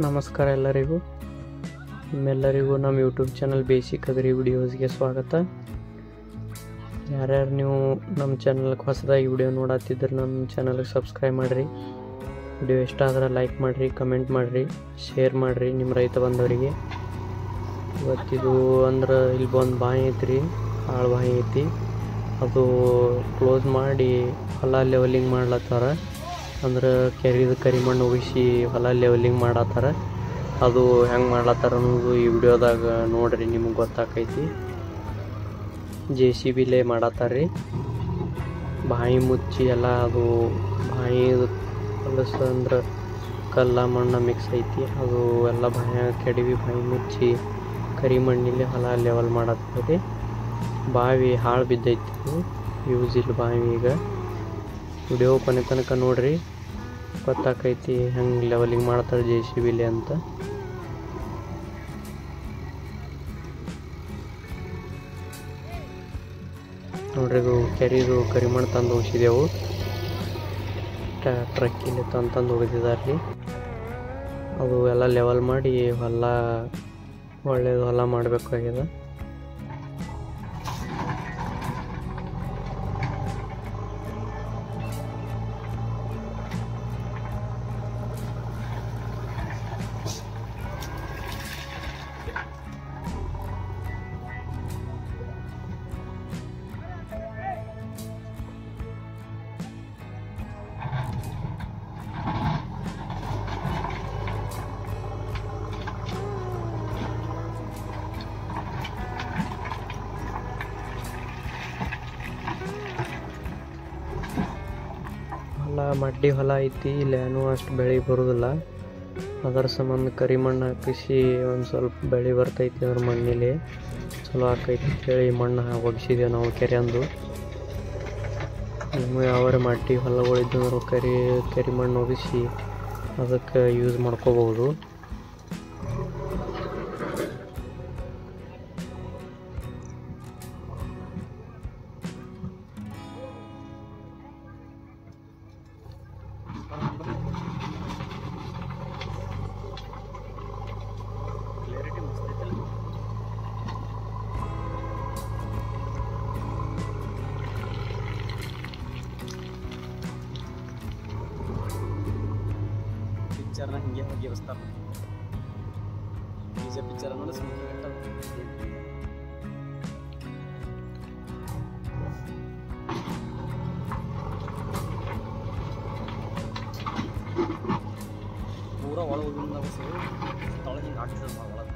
ನಮಸ್ಕಾರ ಎಲ್ಲರಿಗೂ. ನಿಮ್ಮೆಲ್ಲರಿಗೂ ನಮ್ಮ ಯೂಟ್ಯೂಬ್ ಚಾನಲ್ ಬೇಸಿಕ್ ಅಗ್ರಿ ವಿಡಿಯೋಸ್ಗೆ ಸ್ವಾಗತ. ಯಾರ್ಯಾರು ನೀವು ನಮ್ಮ ಚಾನಲ್ಗೆ ಹೊಸದಾಗಿ ವಿಡಿಯೋ ನೋಡತ್ತಿದ್ರೆ ನಮ್ಮ ಚಾನಲ್ಗೆ ಸಬ್ಸ್ಕ್ರೈಬ್ ಮಾಡಿರಿ. ವಿಡಿಯೋ ಇಷ್ಟ ಆದ್ರೆ ಲೈಕ್ ಮಾಡಿರಿ, ಕಮೆಂಟ್ ಮಾಡಿರಿ, ಶೇರ್ ಮಾಡಿರಿ ನಿಮ್ಮ ರೈತ ಬಂದವರಿಗೆ. ಇವತ್ತಿದು ಅಂದ್ರೆ ಇಲ್ಲಿ ಒಂದು ಬಾವಿ ಐತ್ರಿ, ಆಳು ಬಾವಿ ಐತಿ. ಅದು ಕ್ಲೋಸ್ ಮಾಡಿ ಹೊಲ ಲೆವೆಲಿಂಗ್ ಮಾಡ್ಲತ್ತಾರ. ಅಂದ್ರೆ ಕೆರಿದ ಕರಿಮಣ್ಣು ಉಗಿಸಿ ಹೊಲ ಲೆವೆಲಿಂಗ್ ಮಾಡತ್ತಾರ. ಅದು ಹೆಂಗೆ ಮಾಡ್ಲತ್ತಾರ ಅನ್ನೋದು ಈ ವಿಡಿಯೋದಾಗ ನೋಡ್ರಿ, ನಿಮಗೆ ಗೊತ್ತಾಕೈತಿ. JCB ಮಾಡತ್ತಾರ್ರಿ. ಬಾಯಿ ಮುಚ್ಚಿ ಎಲ್ಲ ಅದು ಬಾಯಿ ಹೊಲಸು ಅಂದ್ರೆ ಕಲ್ಲ ಮಣ್ಣು ಮಿಕ್ಸ್ ಐತಿ. ಅದು ಎಲ್ಲ ಬಾಯಿ ಕೆಡವಿ ಬಾಯಿ ಮುಚ್ಚಿ ಕರಿಮಣ್ಣಿಲೆ ಹೊಲ ಲೆವೆಲ್ ಮಾಡತ್ತರಿ. ಬಾವಿ ಹಾಳು ಬಿದ್ದೈತಿ, ಯೂಸ್ ಇಲ್ಲ ಬಾವಿ. ಈಗ ವಿಡಿಯೋ ಕೊನೆ ತನಕ ನೋಡ್ರಿ, ಗೊತ್ತಾಕೈತಿ ಹೆಂಗೆ ಲೆವೆಲಿಂಗ್ ಮಾಡ್ತಾರೆ JCB ಅಂತ. ನೋಡ್ರಿ, ಇದು ಕೆರಿದು ಕರಿಮಣ್ಣು ತಂದು ಉಳಿಸಿದೆವು. ಟ್ರಕ್ಕಿಲ್ಲಿ ತಂದು ಹೊಡೆದಿದ್ದಾರೆ. ಅದು ಎಲ್ಲ ಲೆವೆಲ್ ಮಾಡಿ ಹೊಲ ಒಳ್ಳೇದು ಹೊಲ ಮಾಡಬೇಕಾಗ್ಯದ. ಮಡ್ಡಿ ಹೊಲ ಐತಿ, ಇಲ್ಲೇನೂ ಅಷ್ಟು ಬೆಳೆ ಬರೋದಿಲ್ಲ. ಅದರ ಸಂಬಂಧ ಕರಿಮಣ್ಣು ಹಾಕಿಸಿ ಒಂದು ಸ್ವಲ್ಪ ಬೆಳೆ ಬರ್ತೈತಿ. ಅದ್ರ ಮಣ್ಣಿಲಿ ಚಲೋ ಆಕೈತಿ ಅಂತೇಳಿ ಮಣ್ಣು ಒಗ್ಸಿದೇವೆ ನಾವು ಕೆರೆಯಂದು. ನಿಮಗೆ ಯಾವ್ಯಾವ ಮಡ್ಡಿ ಹೊಲಗಳಿದ್ದು ಕರಿಮಣ್ಣು ಒಗಿಸಿ ಅದಕ್ಕೆ ಯೂಸ್ ಮಾಡ್ಕೋಬೋದು. ಪಿಕ್ಚರ್ನ ಹಿಂಗೆ ಹೋಗಿ ಬಸ್ತಾರ DJ ಪಿಕ್ಚರ್ ಅನ್ನೋದು ಸ್ಮೂತಿಂಗ್ ಅಂತ ಪೂರ ಒಳಗೆ ಹೋಗಿಂದ ಬಸ್ ತೊಳಗೆ ಹಿಂಗೆ ಹಾಕ್ತದೆ ಒಳಗೆ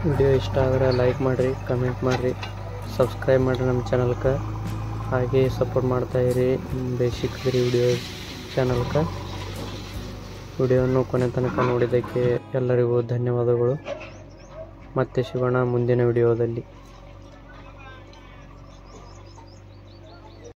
ವಿಡಿಯೋ ಇಷ್ಟ ಆದರೆ ಲೈಕ್ ಮಾಡಿರಿ, ಕಮೆಂಟ್ ಮಾಡಿರಿ, ಸಬ್ಸ್ಕ್ರೈಬ್ ಮಾಡಿರಿ ನಮ್ಮ ಚಾನಲ್ಗೆ. ಹಾಗೆ ಸಪೋರ್ಟ್ ಮಾಡ್ತಾಯಿರಿ ಬೇಸಿಕ್ ಅಗ್ರಿ ವಿಡಿಯೋಸ್ ಚಾನಲ್ಗೆ. ವಿಡಿಯೋವನ್ನು ಕೊನೆ ತನಕ ನೋಡಿದ್ದಕ್ಕೆ ಎಲ್ಲರಿಗೂ ಧನ್ಯವಾದಗಳು. ಮತ್ತೆ ಸಿಗೋಣ ಮುಂದಿನ ವಿಡಿಯೋದಲ್ಲಿ.